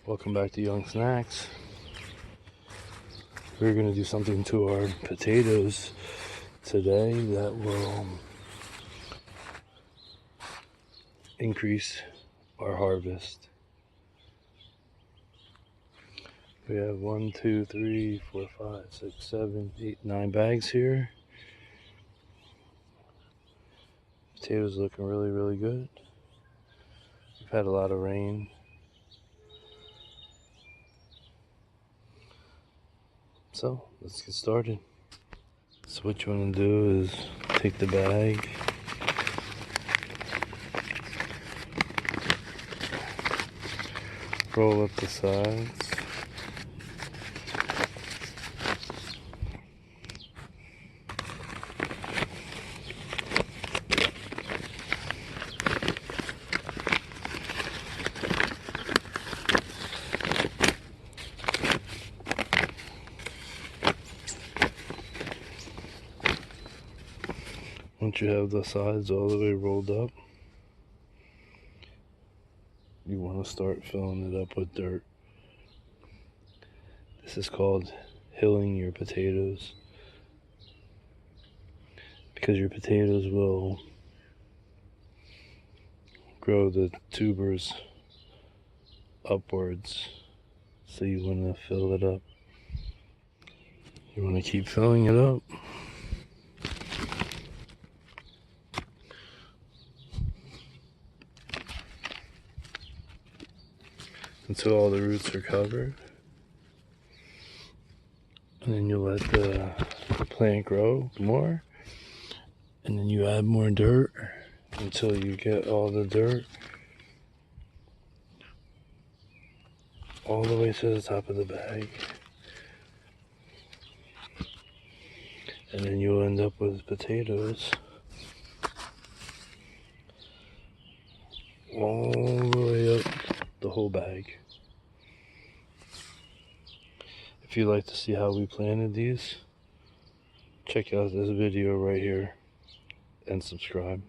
Welcome back to Young Snacks. We're going to do something to our potatoes today that will increase our harvest. We have 1, 2, 3, 4, 5, 6, 7, 8, 9 bags here. Potatoes looking really good. We've had a lot of rain. So let's get started. So what you want to do is take the bag, roll up the sides, once you have the sides all the way rolled up, you want to start filling it up with dirt. This is called hilling your potatoes, because your potatoes will grow the tubers upwards, so you want to fill it up. You want to keep filling it up until all the roots are covered, and then you let the plant grow more, and then you add more dirt until you get all the dirt all the way to the top of the bag, and then you'll end up with potatoes all the way up the whole bag. If you'd like to see how we planted these, check out this video right here and subscribe.